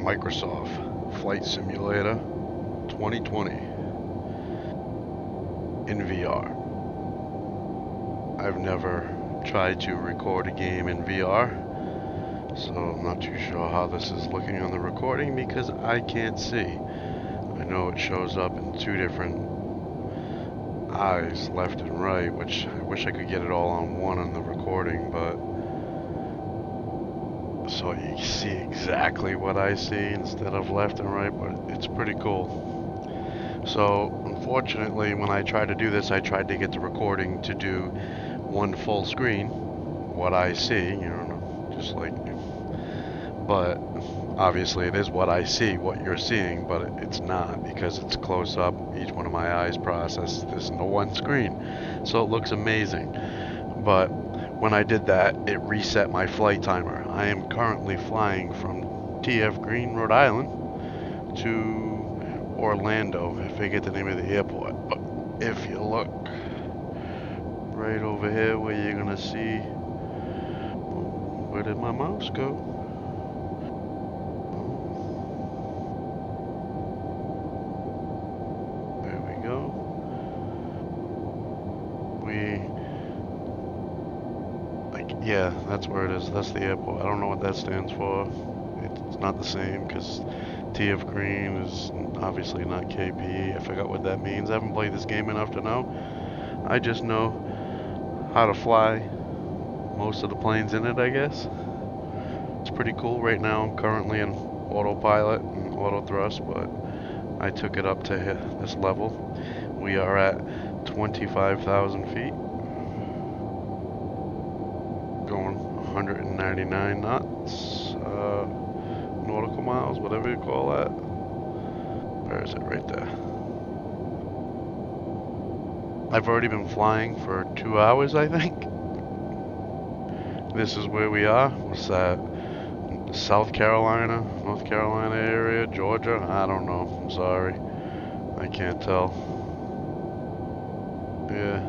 Microsoft Flight Simulator 2020 in VR. I've never tried to record a game in VR, so I'm not too sure how this is looking on the recording because I can't see. I know it shows up in two different eyes, left and right, which I wish I could get it all on one on the recording, but so you see exactly what I see instead of left and right, but it's pretty cool. So unfortunately, when I tried to do this, I tried to get the recording to do one full screen, what I see, you know, just like, but obviously it is what I see, what you're seeing, but it's not because it's close up. Each one of my eyes process this into one screen, so it looks amazing. But when I did that, it reset my flight timer. I am currently flying from TF Green, Rhode Island to Orlando. I forget the name of the airport, but if you look right over here where you're gonna see, where did my mouse go? There we go. Yeah, that's where it is. That's the airport. I don't know what that stands for. It's not the same because TF Green is obviously not KP. I forgot what that means. I haven't played this game enough to know. I just know how to fly most of the planes in it, I guess. It's pretty cool. Right now I'm currently in autopilot and auto thrust, but I took it up to this level. We are at 25,000 feet. Going 199 knots, nautical miles, whatever you call that. Where is it? Right there. I've already been flying for 2 hours, I think. This is where we are. What's that? South Carolina, North Carolina area, Georgia? I don't know. I'm sorry. I can't tell. Yeah.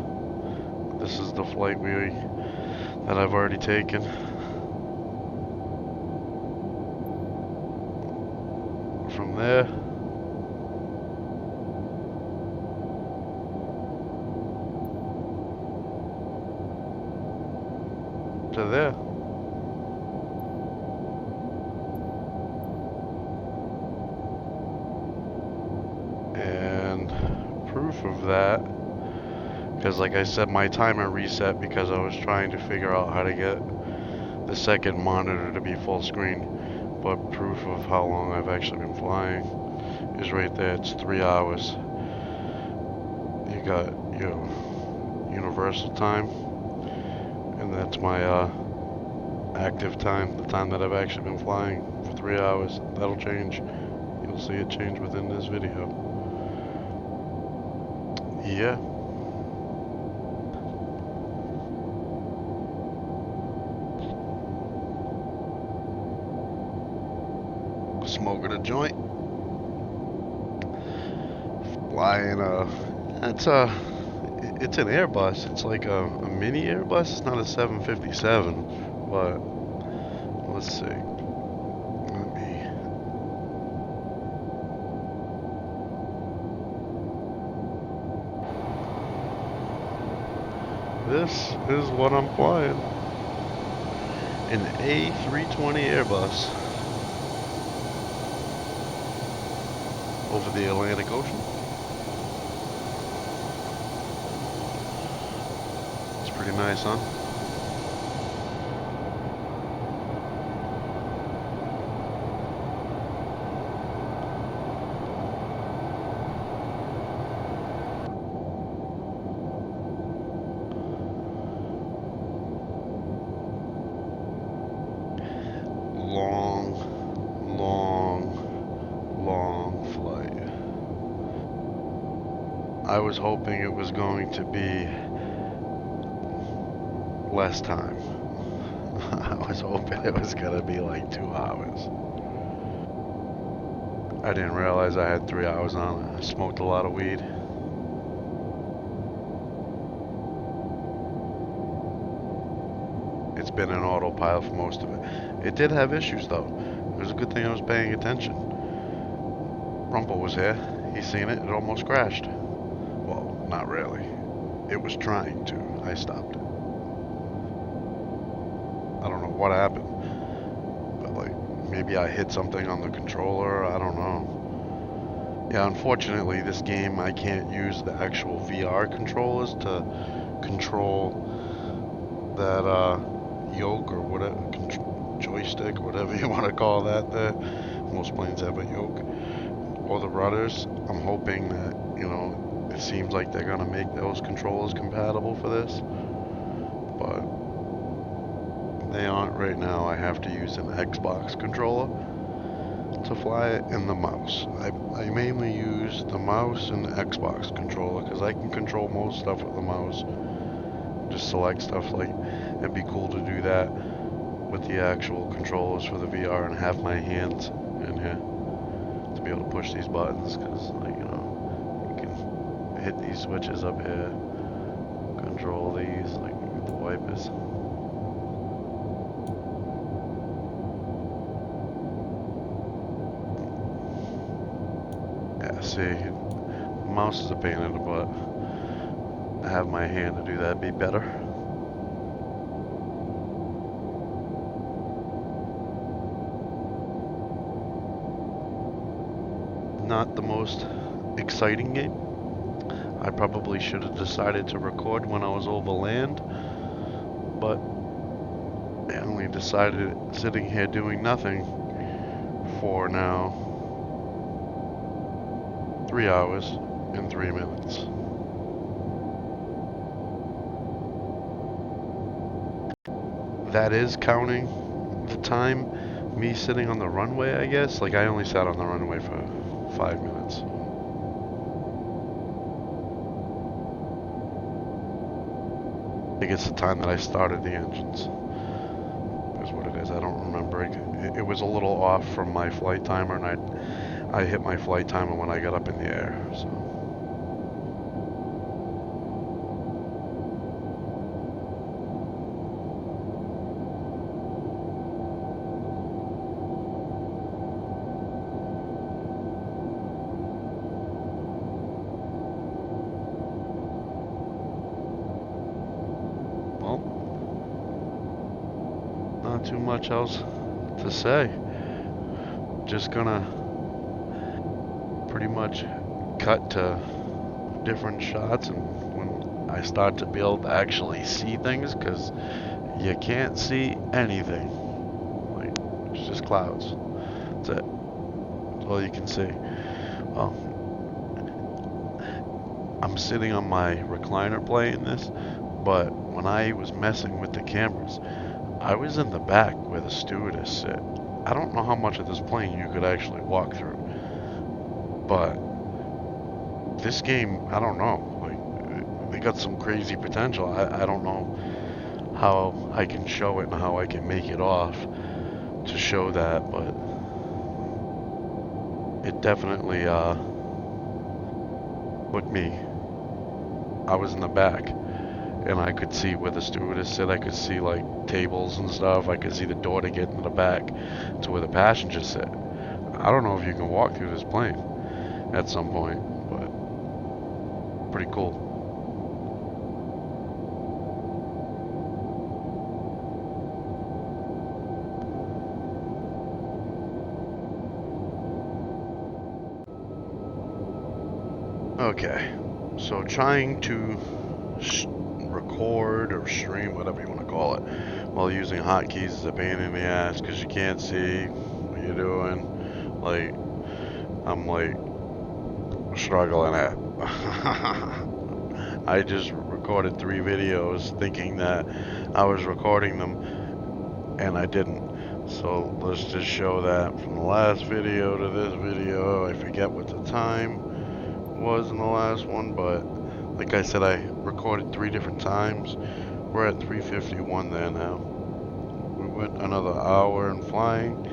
This is the flight that I've already taken. From there to there. And proof of that, because like I said, my timer reset because I was trying to figure out how to get the second monitor to be full screen. But proof of how long I've actually been flying is right there. It's 3 hours. You got your universal time, and that's my active time, the time that I've actually been flying for 3 hours. That'll change. You'll see it change within this video. Yeah. Smoking a joint. Flying it's an Airbus. It's like a mini Airbus. It's not a 757, but let's see. This is what I'm flying. An A320 Airbus over the Atlantic Ocean. It's pretty nice, huh? Long flight. I was hoping it was going to be less time. I was hoping it was gonna be like 2 hours. I didn't realize I had 3 hours on it. I smoked a lot of weed. It's been an autopilot for most of it. It did have issues though. was a good thing I was paying attention. Rumple was here. He seen it. It almost crashed. Well, not really. It was trying to. I stopped it. I don't know what happened. But, like, maybe I hit something on the controller. I don't know. Yeah, unfortunately, this game, I can't use the actual VR controllers to control that, yoke or whatever, joystick, whatever you want to call that there. Most planes have a yoke. Or the rudders. I'm hoping that, you know, it seems like they're going to make those controllers compatible for this. But they aren't right now. I have to use an Xbox controller to fly it, and the mouse. I mainly use the mouse and the Xbox controller because I can control most stuff with the mouse. Just select stuff. Like, it'd be cool to do that with the actual controllers for the VR and have my hands in here to be able to push these buttons, because, like, you know, you can hit these switches up here, control these, like with the wipers. See, the mouse is a pain in the butt. To have my hand to do that be better. Not the most exciting game. I probably should have decided to record when I was over land, but I only decided sitting here doing nothing for now 3 hours and 3 minutes. That is counting the time me sitting on the runway, I guess. Like, I only sat on the runway for 5 minutes. I think it's the time that I started the engines. Is what it is. I don't remember. It was a little off from my flight timer, and I hit my flight timer when I got up in the air, so. Well, not too much else to say. Just gonna pretty much cut to different shots, and when I start to be able to actually see things, because you can't see anything. Like, it's just clouds. That's it. That's all you can see. Well, I'm sitting on my recliner playing this, but when I was messing with the cameras, I was in the back where the stewardess sit. I don't know how much of this plane you could actually walk through. But this game, I don't know. Like, they got some crazy potential. I don't know how I can show it and how I can make it off to show that, but it definitely put me. I was in the back, and I could see where the stewardess sit. I could see, like, tables and stuff. I could see the door to get into the back to where the passengers sit. I don't know if you can walk through this plane at some point, but pretty cool. Okay, so trying to record or stream, whatever you want to call it, while using hotkeys is a pain in the ass because you can't see what you're doing. Like, I'm like struggling at. I just recorded 3 videos thinking that I was recording them, and I didn't. So let's just show that from the last video to this video. I forget what the time was in the last one, but like I said, I recorded 3 different times. We're at 3:51 there now. We went another hour in flying.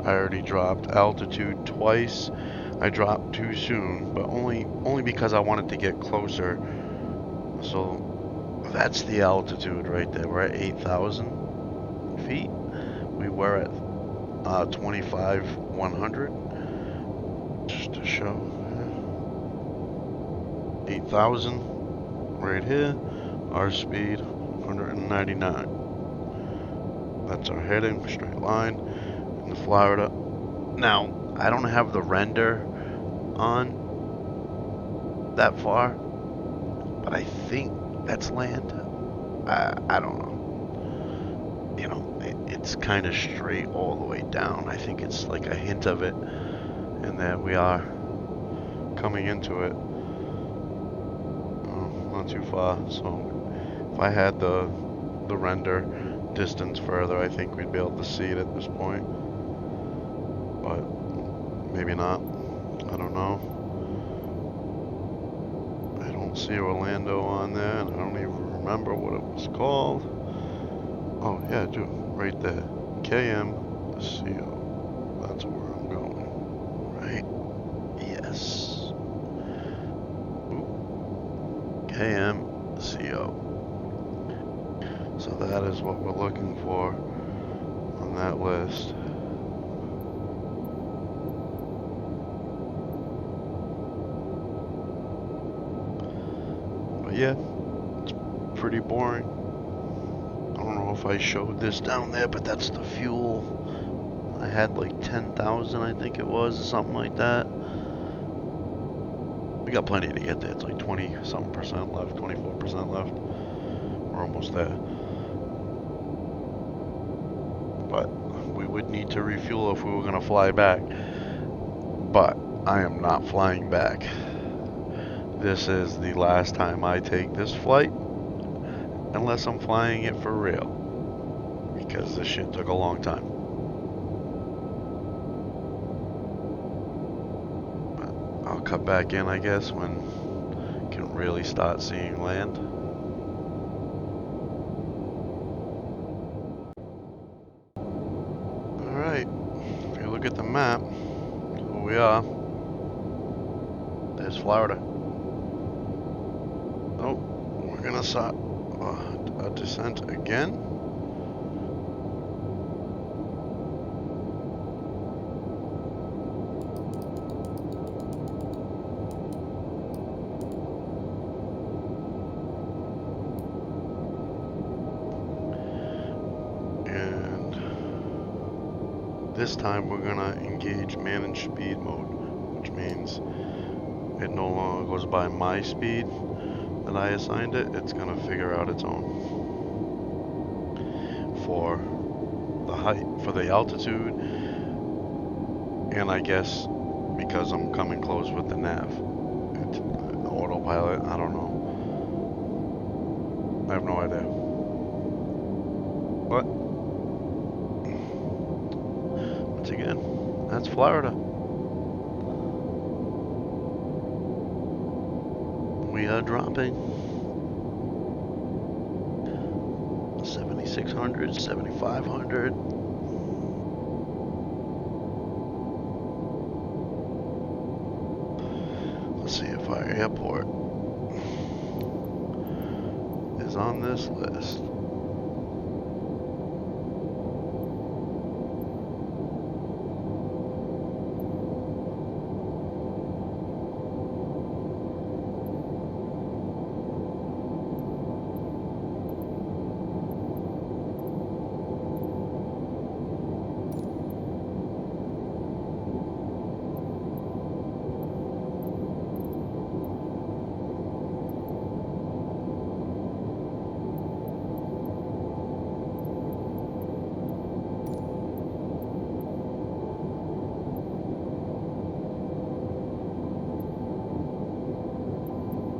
I already dropped altitude twice. I dropped too soon, but only because I wanted to get closer. So that's the altitude right there. We're at 8,000 feet. We were at 25,100. Just to show. 8,000 right here. Our speed 199. That's our heading, straight line in Florida. Now, I don't have the render on that far, but I think that's land. I don't know. You know, it's kind of straight all the way down. I think it's like a hint of it, and there we are coming into it. Not too far. So if I had the render distance further, I think we'd be able to see it at this point, but maybe not. I don't know. I don't see Orlando on there, and I don't even remember what it was called. Oh yeah, I do. Right there. KMCO. That's where I'm going. Right? Yes. Ooh. KMCO. So that is what we're looking for on that list. But yeah, it's pretty boring. I don't know if I showed this down there, but that's the fuel. I had like 10,000, I think it was, or something like that. We got plenty to get there. It's like 20-something% left, 24% left. We're almost there. But we would need to refuel if we were going to fly back. But I am not flying back. This is the last time I take this flight, unless I'm flying it for real, because this shit took a long time. But I'll cut back in, I guess, when I can really start seeing land. Alright, if you look at the map, who we are, there's Florida. Oh, we're gonna start a descent again. And this time we're gonna engage manage speed mode, which means it no longer goes by my speed that I assigned it. It's gonna figure out its own for the height, for the altitude, and I guess because I'm coming close with the nav, the autopilot, I don't know. I have no idea. But once again, that's Florida. We are dropping 7,600, 7,500. Let's see if our airport is on this list.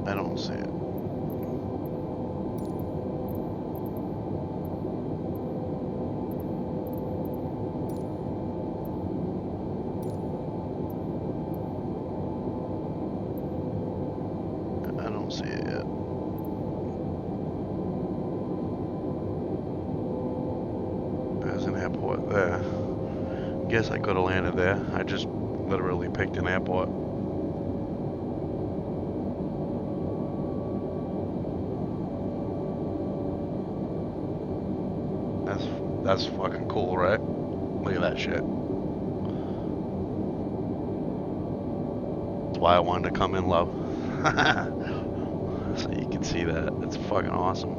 I don't see it. I don't see it yet. There's an airport there. Guess I could have landed there. I just literally picked an airport. That's fucking cool, right? Look at that shit. That's why I wanted to come in low. So you can see that. It's fucking awesome.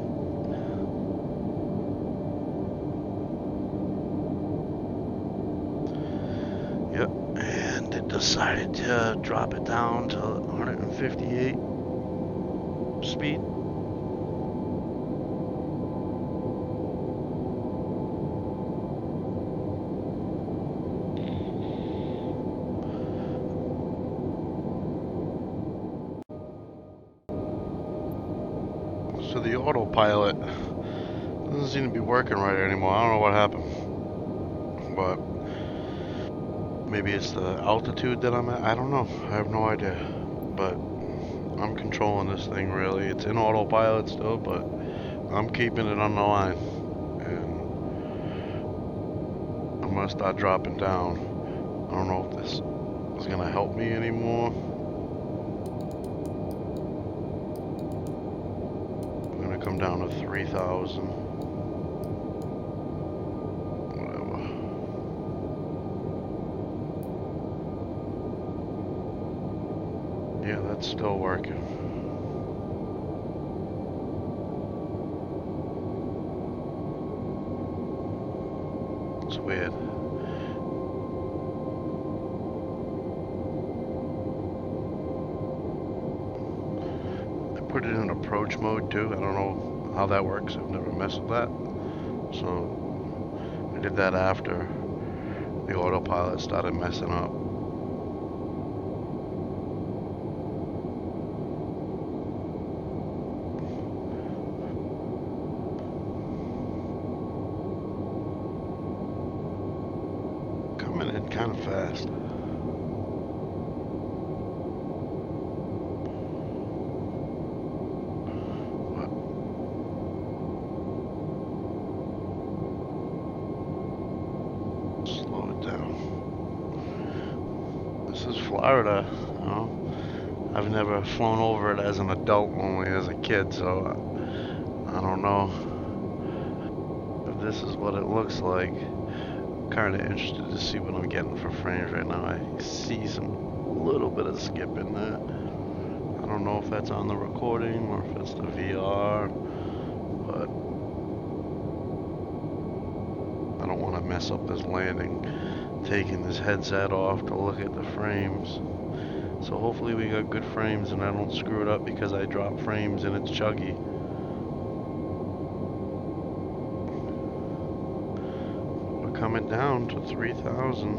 Yep, and it decided to drop it down to 158 speed. So the autopilot doesn't seem to be working right anymore. I don't know what happened, but maybe it's the altitude that I'm at. I don't know. I have no idea, but I'm controlling this thing really. It's in autopilot still, but I'm keeping it on the line, and I'm gonna start dropping down. I don't know if this is gonna help me anymore. I'm gonna come down to 3,000. Whatever. Yeah, that's still working. It's weird. Put it in approach mode too. I don't know how that works. I've never messed with that. So I did that after the autopilot started messing up. Coming in kind of fast. Florida, you know, I've never flown over it as an adult, only as a kid, so I don't know if this is what it looks like. Kind of interested to see what I'm getting for frames right now. I see some little bit of skip in that. I don't know if that's on the recording or if it's the VR, but I don't want to mess up this landing taking this headset off to look at the frames. So hopefully we got good frames and I don't screw it up because I drop frames and it's chuggy. We're coming down to 3,000.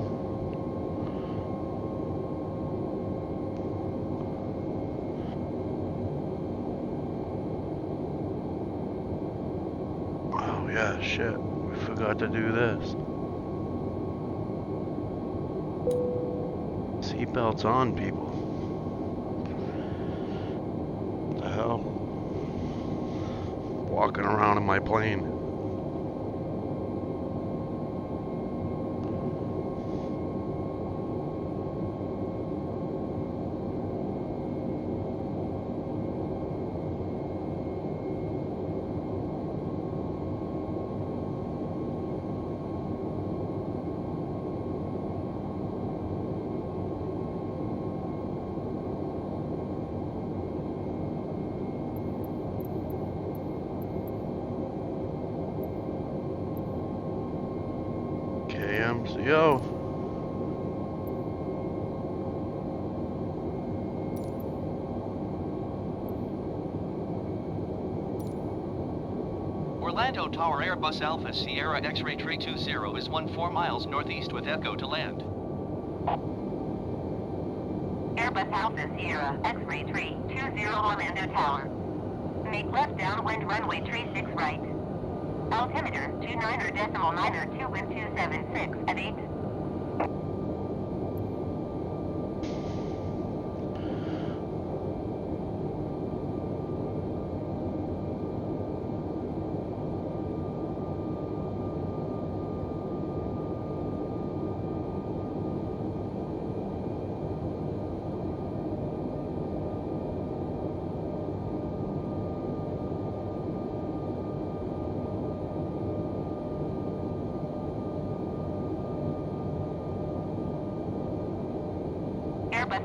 Oh yeah, shit. We forgot to do this. Seatbelts on, people. What the hell? Walking around in my plane. Yo. Orlando Tower Airbus Alpha Sierra X-Ray 320 is 14 miles northeast with Echo to land. Airbus Alpha Sierra X-Ray 320 Orlando Tower. Make left downwind runway 36 right. Altimeter 29.9 wind 276 at 8.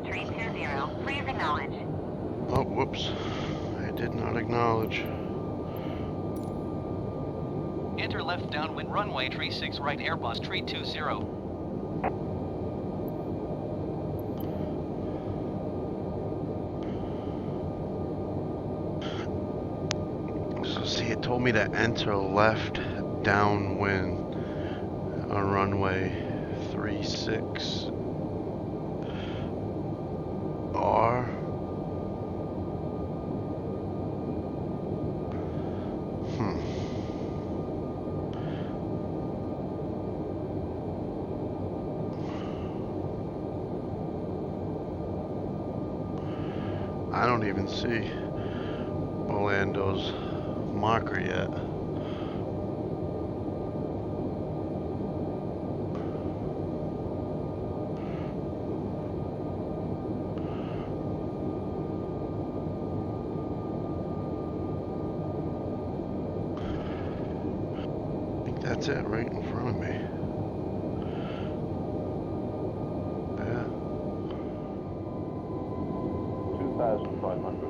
Airbus 320. Please acknowledge. Oh, whoops. I did not acknowledge. Enter left downwind runway 36 right Airbus 320. So see, it told me to enter left downwind on runway 36 R. I don't even see Orlando's marker yet. I think that's it right in front of me. Yeah. 2,500.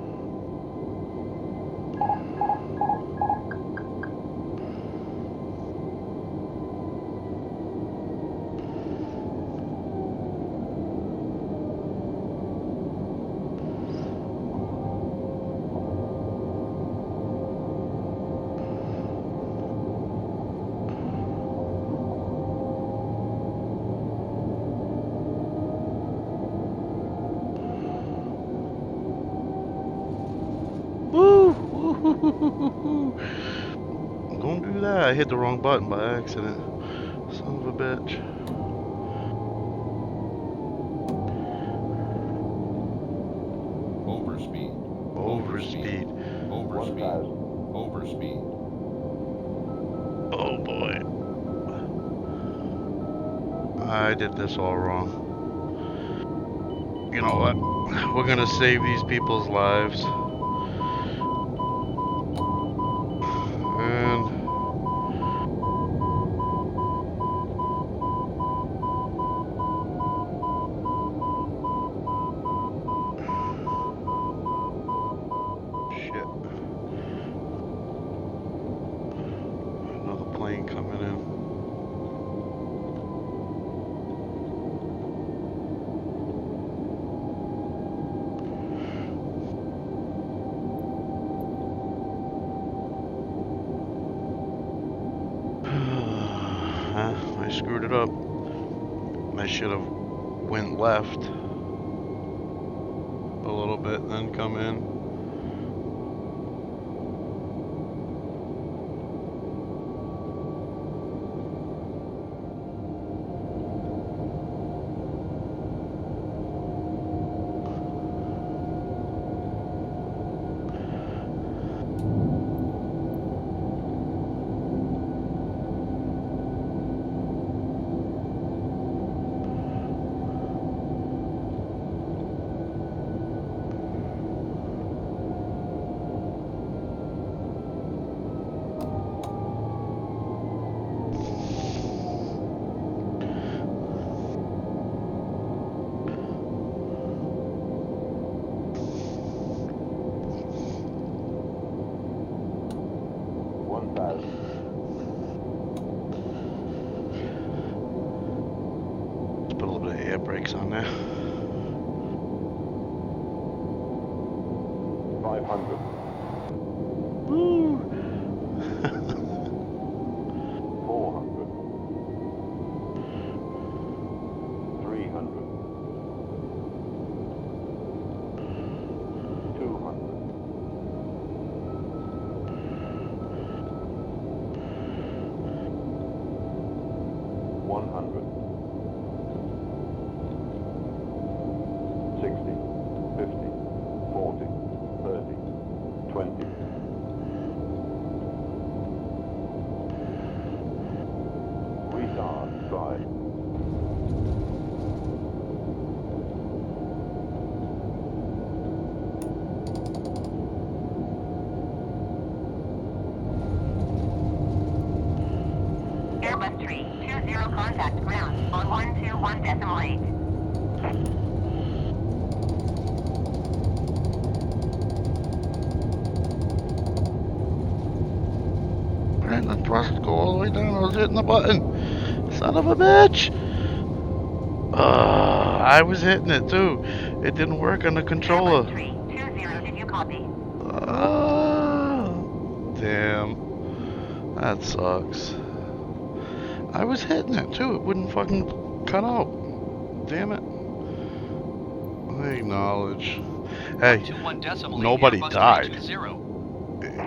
Woo! Don't do that. I hit the wrong button by accident. Son of a bitch. Overspeed. Overspeed. Overspeed. Overspeed. Oh boy. I did this all wrong. You know what? We're gonna save these people's lives. And shit. Another plane coming in. I screwed it up. I should have went left a little bit, then come in. Let's put a little bit of air brakes on there. 500. Woo! 400. 300. 200. 100. 60. 50. 40. 30. 20. Retard, drive. Airbus 320 contact ground on 121.8. I pressed go all the way down. I was hitting the button. Son of a bitch. I was hitting it too. It didn't work on the controller. Airline 320, did you copy? Damn. That sucks. I was hitting it too. It wouldn't fucking cut out. Damn it. I acknowledge. Hey, 121 nobody Airbus died. 320.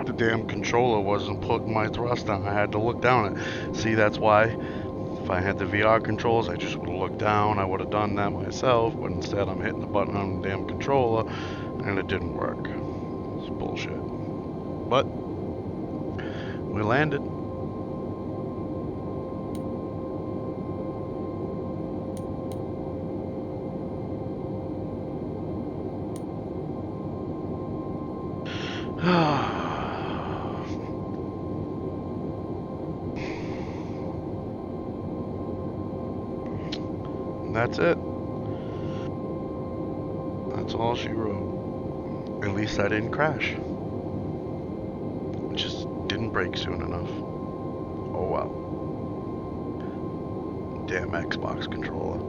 The damn controller wasn't putting my thrust down. I had to look down it. See, that's why if I had the VR controls, I just would have looked down. I would have done that myself, but instead I'm hitting the button on the damn controller, and it didn't work. It's bullshit. But we landed. That's it. That's all she wrote. At least I didn't crash. It just didn't break soon enough. Oh well. Damn Xbox controller.